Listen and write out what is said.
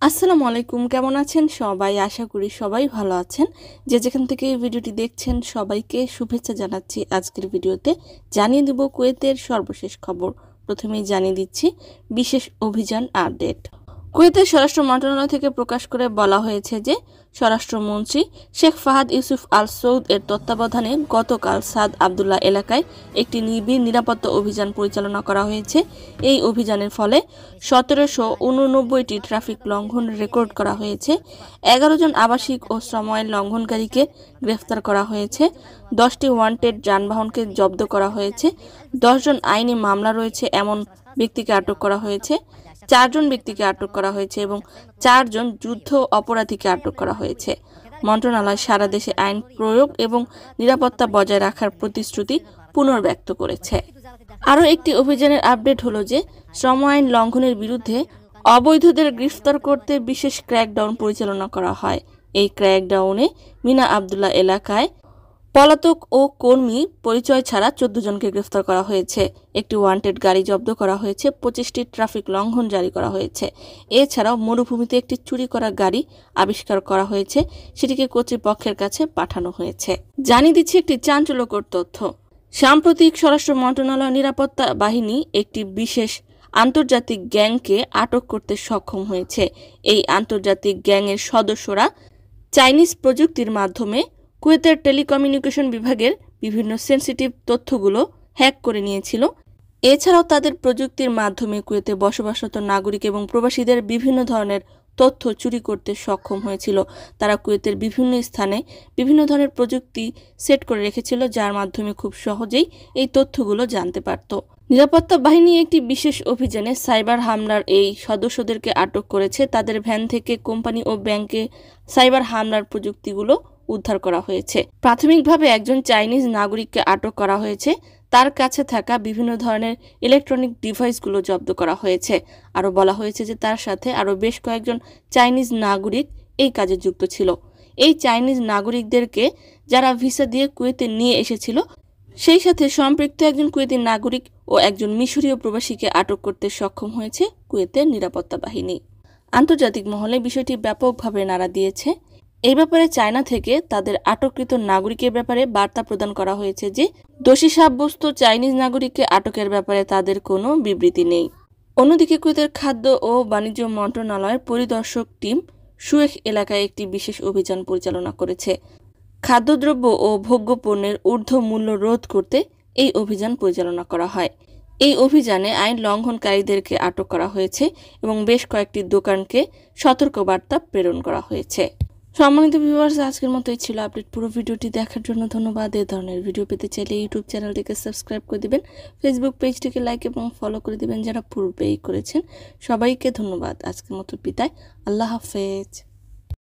আসসালামু আলাইকুম, কেমন আছেন সবাই? আশা করি সবাই ভালো আছেন। যে যেখান থেকে এই ভিডিওটি দেখছেন সবাইকে শুভেচ্ছা জানাচ্ছি। আজকের ভিডিওতে জানিয়ে দেব কুয়েতের সর্বশেষ খবর। প্রথমেই জানিয়ে দিচ্ছি বিশেষ অভিযান আপডেট। কুয়েতের স্বরাষ্ট্র মন্ত্রণালয় থেকে প্রকাশ করে বলা হয়েছে যে স্বরাষ্ট্রমন্ত্রী শেখ ফাহাদ ইউসুফ আল সৌদ এর তত্ত্বাবধানে গতকাল সাদ আবদুল্লাহ এলাকায় একটি নিবিড় নিরাপত্তা অভিযান পরিচালনা করা হয়েছে। এই অভিযানের ফলে ১৭৮৯টি ট্রাফিক লঙ্ঘন রেকর্ড করা হয়েছে। ১১ জন আবাসিক ও শ্রম আইন লঙ্ঘনকারীকে গ্রেফতার করা হয়েছে। 10টি ওয়ান্টেড যানবাহনকে জব্দ করা হয়েছে। 10 জন আইনি মামলা রয়েছে এমন ব্যক্তিকে আটক করা হয়েছে। 4 জন ব্যক্তিকে আটক করা হয়েছে এবং 4 জন যুদ্ধ অপরাধীকে আটক করা হয়েছে। মন্ত্রণালয় সারা দেশে আইন প্রয়োগ এবং নিরাপত্তা বজায় রাখার প্রতিশ্রুতি পুনর্ব্যক্ত করেছে। আরও একটি অভিযানের আপডেট হলো যে শ্রম আইন লঙ্ঘনের বিরুদ্ধে অবৈধদের গ্রেফতার করতে বিশেষ ক্র্যাকডাউন পরিচালনা করা হয়। এই ক্র্যাকডাউনে মিনা আবদুল্লাহ এলাকায় পলাতক ও কর্মী পরিচয় ছাড়া 14 জনকে গ্রেফতার করা হয়েছে। একটি ওয়ান্টেড গাড়ি জব্দ করা হয়েছে। 25টি ট্রাফিক লঙ্ঘন জারি করা হয়েছে। এছাড়াও মরুভূমিতে একটি চুরি করা গাড়ি আবিষ্কার করা হয়েছে, সেটিকে কর্তৃপক্ষের কাছে পাঠানো হয়েছে। জানিয়ে দিচ্ছি একটি চাঞ্চল্যকর তথ্য। সাম্প্রতিক স্বরাষ্ট্র মন্ত্রণালয় নিরাপত্তা বাহিনী একটি বিশেষ আন্তর্জাতিক গ্যাংকে আটক করতে সক্ষম হয়েছে। এই আন্তর্জাতিক গ্যাংয়ের সদস্যরা চাইনিজ প্রযুক্তির মাধ্যমে কুয়েতের টেলিকমিউনিকেশন বিভাগের বিভিন্ন সেনসিটিভ তথ্যগুলো হ্যাক করে নিয়েছিল। এছাড়াও তাদের প্রযুক্তির মাধ্যমে কুয়েতে বসবাসরত নাগরিক এবং প্রবাসীদের বিভিন্ন ধরনের তথ্য চুরি করতে সক্ষম হয়েছিল। তারা কুয়েতের বিভিন্ন স্থানে বিভিন্ন ধরনের প্রযুক্তি সেট করে রেখেছিল, যার মাধ্যমে খুব সহজেই এই তথ্যগুলো জানতে পারত। নিরাপত্তা বাহিনী একটি বিশেষ অভিযানে সাইবার হামলার এই সদস্যদেরকে আটক করেছে। তাদের ভ্যান থেকে কোম্পানি ও ব্যাংকে সাইবার হামলার প্রযুক্তিগুলো উদ্ধার করা হয়েছে। প্রাথমিকভাবে একজন চাইনিজ নাগরিককে আটক করা হয়েছে। তার কাছে থাকা বিভিন্ন ধরনের ইলেকট্রনিক ডিভাইসগুলো জব্দ করা হয়েছে। আরও বলা হয়েছে যে তার সাথে আরও বেশ কয়েকজন চাইনিজ নাগরিক এই কাজে যুক্ত ছিল। এই চাইনিজ নাগরিকদেরকে যারা ভিসা দিয়ে কুয়েতে নিয়ে এসেছিল, সেই সাথে সম্পৃক্ত একজন কুয়েতি নাগরিক ও একজন মিশরীয় প্রবাসীকে আটক করতে সক্ষম হয়েছে কুয়েতের নিরাপত্তা বাহিনী। আন্তর্জাতিক মহলে বিষয়টি ব্যাপকভাবে নাড়া দিয়েছে। এই ব্যাপারে চায়না থেকে তাদের আটককৃত নাগরিকের ব্যাপারে বার্তা প্রদান করা হয়েছে যে দোষী সাব্যস্ত চাইনিজ নাগরিককে আটকের ব্যাপারে তাদের কোনো বিবৃতি নেই। অন্যদিকে কুয়েতের খাদ্য ও বাণিজ্য মন্ত্রণালয়ের পরিদর্শক টিম সুয়েখ এলাকায় একটি বিশেষ অভিযান পরিচালনা করেছে। খাদ্যদ্রব্য ও ভোগ্য পণ্যের ঊর্ধ্ব মূল্য রোধ করতে এই অভিযান পরিচালনা করা হয়। এই অভিযানে আইন লঙ্ঘনকারীদেরকে আটক করা হয়েছে এবং বেশ কয়েকটি দোকানকে সতর্কবার্তা প্রেরণ করা হয়েছে। সম্মানিত ভিউয়ার্স, আজকের মতোই ছিল আপডেট। পুরো ভিডিওটি দেখার জন্য ধন্যবাদ। এই ধরনের ভিডিও পেতে চাইলে ইউটিউব চ্যানেলটিকে সাবস্ক্রাইব করে দিবেন, ফেসবুক পেজটিকে লাইক এবং ফলো করে দিবেন যারা পূর্বেই করেছেন। সবাইকে ধন্যবাদ। আজকের মতো বিদায়। আল্লাহ হাফেজ।